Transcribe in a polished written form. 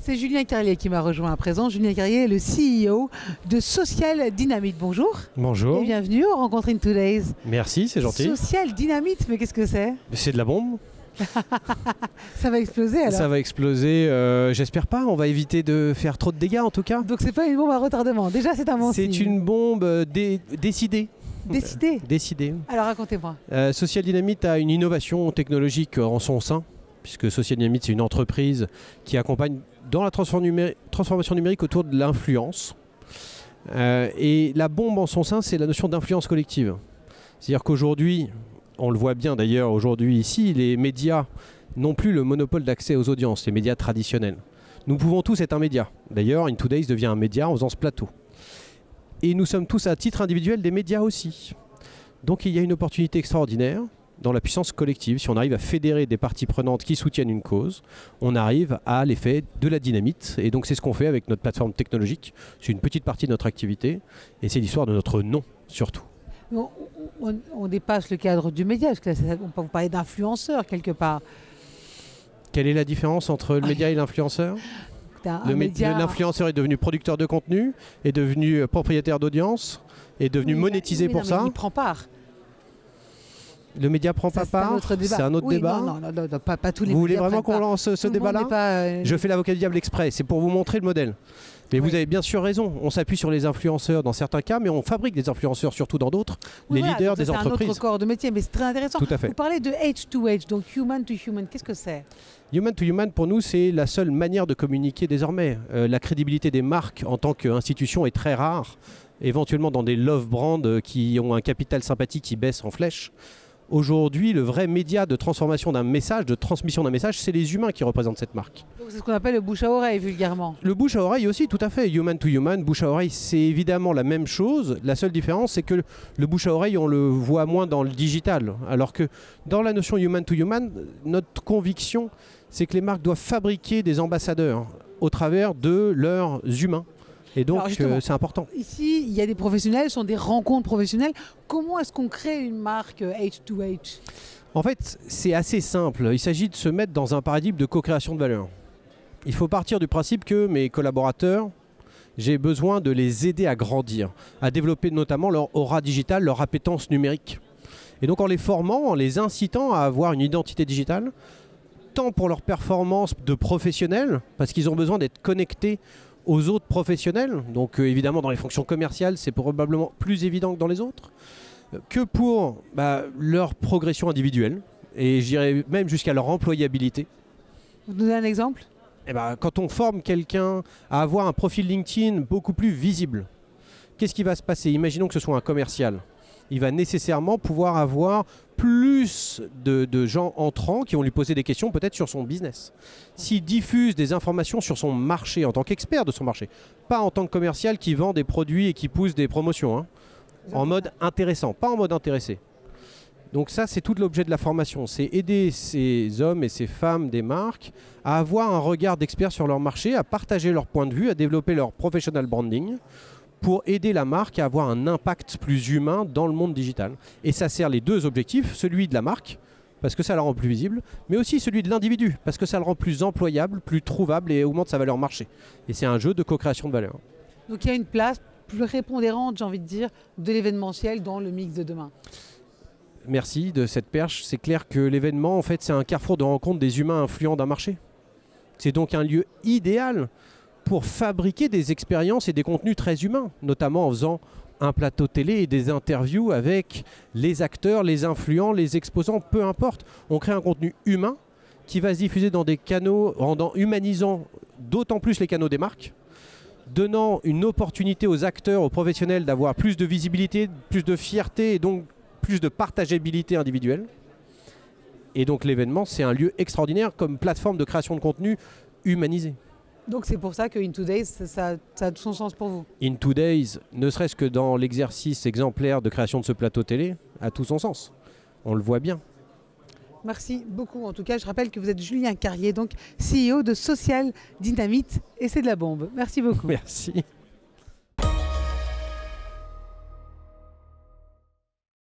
C'est Julien Carrier qui m'a rejoint à présent. Julien Carrier est le CEO de Social Dynamite. Bonjour. Bonjour. Et bienvenue au Rencontre in 2 Days. Merci, c'est gentil. Social Dynamite, mais qu'est-ce que c'est? C'est de la bombe. Ça va exploser alors? Ça va exploser, j'espère pas, on va éviter de faire trop de dégâts en tout cas. Donc c'est pas une bombe à retardement, déjà c'est un bon signe. C'est une bombe décidée. Décidée. Alors racontez-moi. Social Dynamite a une innovation technologique en son sein, puisque Social Dynamite c'est une entreprise qui accompagne dans la transformation numérique autour de l'influence. Et la bombe en son sein, c'est la notion d'influence collective. C'est-à-dire qu'aujourd'hui, on le voit bien d'ailleurs aujourd'hui ici, les médias n'ont plus le monopole d'accès aux audiences, les médias traditionnels. Nous pouvons tous être un média. D'ailleurs, In 2 Days devient un média en faisant ce plateau. Et nous sommes tous à titre individuel des médias aussi. Donc il y a une opportunité extraordinaire dans la puissance collective. Si on arrive à fédérer des parties prenantes qui soutiennent une cause, on arrive à l'effet de la dynamite. Et donc c'est ce qu'on fait avec notre plateforme technologique. C'est une petite partie de notre activité et c'est l'histoire de notre nom surtout. On dépasse le cadre du média, parce que là, on peut vous parler d'influenceurs quelque part. Quelle est la différence entre le média et l'influenceur? L'influenceur est devenu producteur de contenu, est devenu propriétaire d'audience, est devenu monétisé pour ça. Il prend part. Le média prend pas part. C'est un autre débat. Non, pas tous les médias. Vous voulez vraiment qu'on lance ce débat-là? Je fais l'avocat du diable exprès, c'est pour vous montrer le modèle. Mais vous avez bien sûr raison, on s'appuie sur les influenceurs dans certains cas, mais on fabrique des influenceurs surtout dans d'autres, les leaders des entreprises. C'est un autre corps de métier, mais c'est très intéressant. Tout à fait. Vous parlez de H2H, donc Human to Human, qu'est-ce que c'est? Human to Human, pour nous, c'est la seule manière de communiquer désormais. La crédibilité des marques en tant qu'institution est très rare, éventuellement dans des love brands qui ont un capital sympathique qui baisse en flèche. Aujourd'hui, le vrai média de transformation d'un message, de transmission d'un message, c'est les humains qui représentent cette marque. C'est ce qu'on appelle le bouche à oreille, vulgairement. Le bouche à oreille aussi, tout à fait. Human to human, bouche à oreille, c'est évidemment la même chose. La seule différence, c'est que le bouche à oreille, on le voit moins dans le digital. Alors que dans la notion human to human, notre conviction, c'est que les marques doivent fabriquer des ambassadeurs au travers de leurs humains. Et donc, c'est important. Ici, il y a des professionnels, ce sont des rencontres professionnelles. Comment est-ce qu'on crée une marque H2H? En fait, c'est assez simple. Il s'agit de se mettre dans un paradigme de co-création de valeur. Il faut partir du principe que mes collaborateurs, j'ai besoin de les aider à grandir, à développer notamment leur aura digitale, leur appétence numérique. Et donc, en les formant, en les incitant à avoir une identité digitale, tant pour leur performance de professionnels, parce qu'ils ont besoin d'être connectés aux autres professionnels, donc évidemment dans les fonctions commerciales c'est probablement plus évident que dans les autres, que pour leur progression individuelle et je dirais même jusqu'à leur employabilité. Vous donnez un exemple? Quand on forme quelqu'un à avoir un profil LinkedIn beaucoup plus visible, qu'est-ce qui va se passer? Imaginons que ce soit un commercial. Il va nécessairement pouvoir avoir plus de gens entrants qui vont lui poser des questions peut-être sur son business. S'il diffuse des informations sur son marché en tant qu'expert de son marché, pas en tant que commercial qui vend des produits et qui pousse des promotions, hein, en mode intéressant, pas en mode intéressé. Donc ça, c'est tout l'objet de la formation, c'est aider ces hommes et ces femmes des marques à avoir un regard d'expert sur leur marché, à partager leur point de vue, à développer leur professional branding, pour aider la marque à avoir un impact plus humain dans le monde digital. Et ça sert les deux objectifs, celui de la marque, parce que ça la rend plus visible, mais aussi celui de l'individu, parce que ça le rend plus employable, plus trouvable et augmente sa valeur marché. Et c'est un jeu de co-création de valeur. Donc il y a une place plus prépondérante, j'ai envie de dire, de l'événementiel dans le mix de demain. Merci de cette perche. C'est clair que l'événement, en fait, c'est un carrefour de rencontre des humains influents d'un marché. C'est donc un lieu idéal pour fabriquer des expériences et des contenus très humains, notamment en faisant un plateau télé et des interviews avec les acteurs, les influents, les exposants, peu importe. On crée un contenu humain qui va se diffuser dans des canaux, humanisant d'autant plus les canaux des marques, donnant une opportunité aux acteurs, aux professionnels d'avoir plus de visibilité, plus de fierté et donc plus de partageabilité individuelle. Et donc l'événement, c'est un lieu extraordinaire comme plateforme de création de contenu humanisé. Donc c'est pour ça que In 2 Days, ça a tout son sens pour vous? In 2 Days, ne serait-ce que dans l'exercice exemplaire de création de ce plateau télé, a tout son sens. On le voit bien. Merci beaucoup. En tout cas, je rappelle que vous êtes Julien Carrier, donc CEO de Social Dynamite, et c'est de la bombe. Merci beaucoup. Merci.